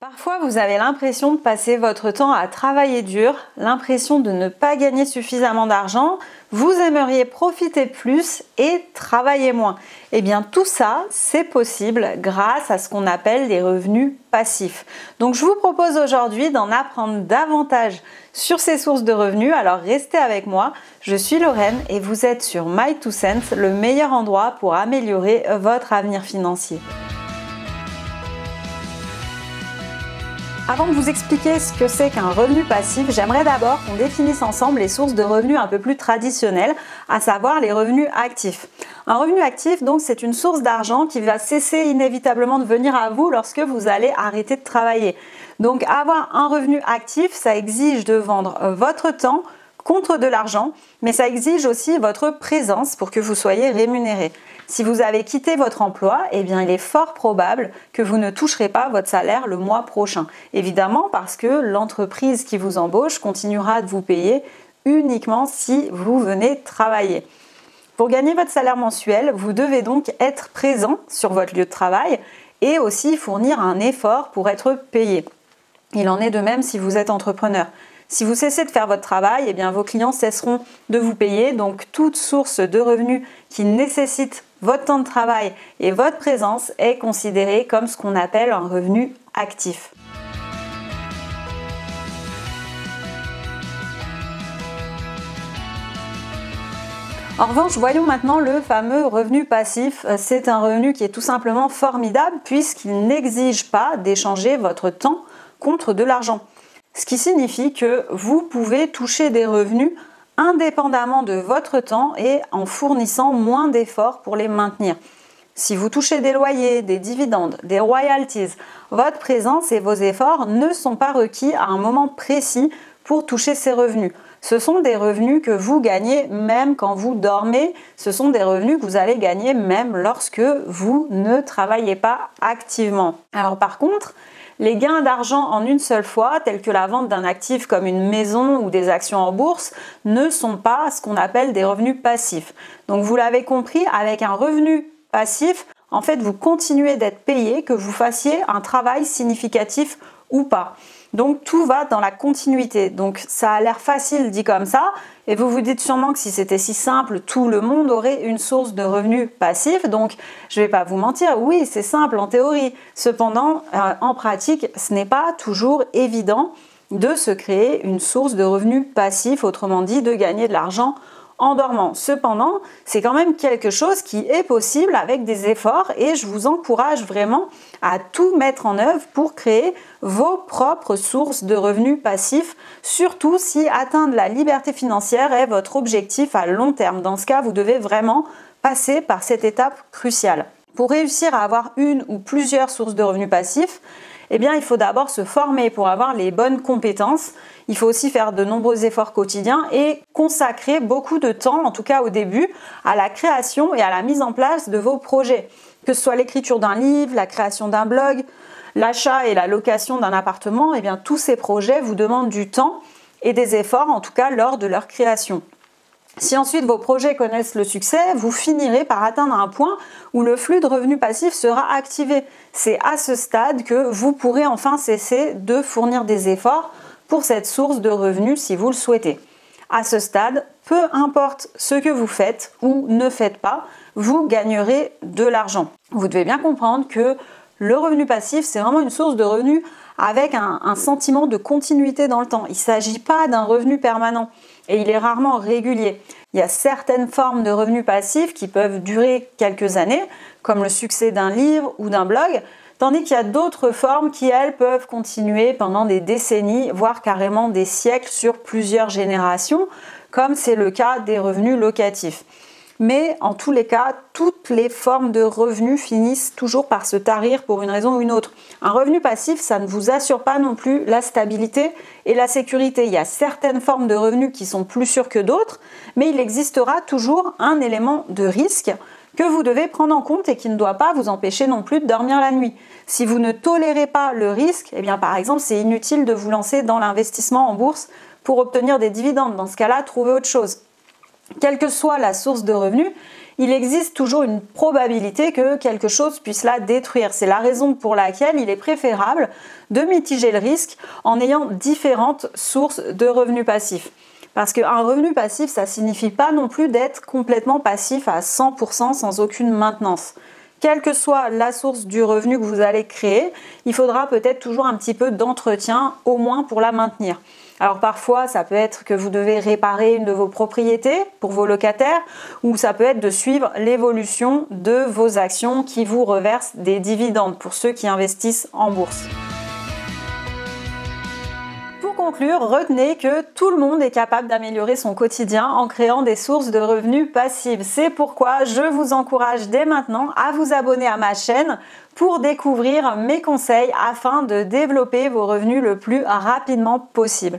Parfois, vous avez l'impression de passer votre temps à travailler dur, l'impression de ne pas gagner suffisamment d'argent, vous aimeriez profiter plus et travailler moins. Eh bien, tout ça, c'est possible grâce à ce qu'on appelle les revenus passifs. Donc, je vous propose aujourd'hui d'en apprendre davantage sur ces sources de revenus. Alors, restez avec moi. Je suis Lorraine et vous êtes sur My2Cents, le meilleur endroit pour améliorer votre avenir financier. Avant de vous expliquer ce que c'est qu'un revenu passif, j'aimerais d'abord qu'on définisse ensemble les sources de revenus un peu plus traditionnelles, à savoir les revenus actifs. Un revenu actif, donc, c'est une source d'argent qui va cesser inévitablement de venir à vous lorsque vous allez arrêter de travailler. Donc, avoir un revenu actif, ça exige de vendre votre temps contre de l'argent, mais ça exige aussi votre présence pour que vous soyez rémunéré. Si vous avez quitté votre emploi, eh bien, il est fort probable que vous ne toucherez pas votre salaire le mois prochain. Évidemment, parce que l'entreprise qui vous embauche continuera de vous payer uniquement si vous venez travailler. Pour gagner votre salaire mensuel, vous devez donc être présent sur votre lieu de travail et aussi fournir un effort pour être payé. Il en est de même si vous êtes entrepreneur. Si vous cessez de faire votre travail, eh bien, vos clients cesseront de vous payer. Donc, toute source de revenus qui nécessite votre temps de travail et votre présence est considérée comme ce qu'on appelle un revenu actif. En revanche, voyons maintenant le fameux revenu passif. C'est un revenu qui est tout simplement formidable puisqu'il n'exige pas d'échanger votre temps contre de l'argent. Ce qui signifie que vous pouvez toucher des revenus indépendamment de votre temps et en fournissant moins d'efforts pour les maintenir. Si vous touchez des loyers, des dividendes, des royalties, votre présence et vos efforts ne sont pas requis à un moment précis pour toucher ces revenus. Ce sont des revenus que vous gagnez même quand vous dormez. Ce sont des revenus que vous allez gagner même lorsque vous ne travaillez pas activement. Alors par contre, les gains d'argent en une seule fois, tels que la vente d'un actif comme une maison ou des actions en bourse, ne sont pas ce qu'on appelle des revenus passifs. Donc vous l'avez compris, avec un revenu passif, en fait, vous continuez d'être payé, que vous fassiez un travail significatif ou pas. Donc tout va dans la continuité. Donc ça a l'air facile dit comme ça, et vous vous dites sûrement que si c'était si simple, tout le monde aurait une source de revenus passifs. Donc je ne vais pas vous mentir, oui, c'est simple en théorie. Cependant, en pratique, ce n'est pas toujours évident de se créer une source de revenus passifs, autrement dit de gagner de l'argent en dormant. Cependant, c'est quand même quelque chose qui est possible avec des efforts et je vous encourage vraiment à tout mettre en œuvre pour créer vos propres sources de revenus passifs, surtout si atteindre la liberté financière est votre objectif à long terme. Dans ce cas, vous devez vraiment passer par cette étape cruciale. Pour réussir à avoir une ou plusieurs sources de revenus passifs, eh bien, il faut d'abord se former pour avoir les bonnes compétences. Il faut aussi faire de nombreux efforts quotidiens et consacrer beaucoup de temps, en tout cas au début, à la création et à la mise en place de vos projets. Que ce soit l'écriture d'un livre, la création d'un blog, l'achat et la location d'un appartement, eh bien, tous ces projets vous demandent du temps et des efforts, en tout cas lors de leur création. Si ensuite vos projets connaissent le succès, vous finirez par atteindre un point où le flux de revenus passifs sera activé. C'est à ce stade que vous pourrez enfin cesser de fournir des efforts pour cette source de revenus si vous le souhaitez. À ce stade, peu importe ce que vous faites ou ne faites pas, vous gagnerez de l'argent. Vous devez bien comprendre que le revenu passif, c'est vraiment une source de revenus avec un sentiment de continuité dans le temps. Il ne s'agit pas d'un revenu permanent et il est rarement régulier. Il y a certaines formes de revenus passifs qui peuvent durer quelques années, comme le succès d'un livre ou d'un blog, tandis qu'il y a d'autres formes qui, elles, peuvent continuer pendant des décennies, voire carrément des siècles sur plusieurs générations, comme c'est le cas des revenus locatifs. Mais en tous les cas, toutes les formes de revenus finissent toujours par se tarir pour une raison ou une autre. Un revenu passif, ça ne vous assure pas non plus la stabilité et la sécurité. Il y a certaines formes de revenus qui sont plus sûres que d'autres, mais il existera toujours un élément de risque que vous devez prendre en compte et qui ne doit pas vous empêcher non plus de dormir la nuit. Si vous ne tolérez pas le risque, eh bien par exemple, c'est inutile de vous lancer dans l'investissement en bourse pour obtenir des dividendes. Dans ce cas-là, trouvez autre chose. Quelle que soit la source de revenus, il existe toujours une probabilité que quelque chose puisse la détruire. C'est la raison pour laquelle il est préférable de mitiger le risque en ayant différentes sources de revenus passifs. Parce qu'un revenu passif, ça ne signifie pas non plus d'être complètement passif à 100% sans aucune maintenance. Quelle que soit la source du revenu que vous allez créer, il faudra peut-être toujours un petit peu d'entretien, au moins pour la maintenir. Alors parfois, ça peut être que vous devez réparer une de vos propriétés pour vos locataires, ou ça peut être de suivre l'évolution de vos actions qui vous reversent des dividendes pour ceux qui investissent en bourse. Pour conclure, retenez que tout le monde est capable d'améliorer son quotidien en créant des sources de revenus passifs. C'est pourquoi je vous encourage dès maintenant à vous abonner à ma chaîne pour découvrir mes conseils afin de développer vos revenus le plus rapidement possible.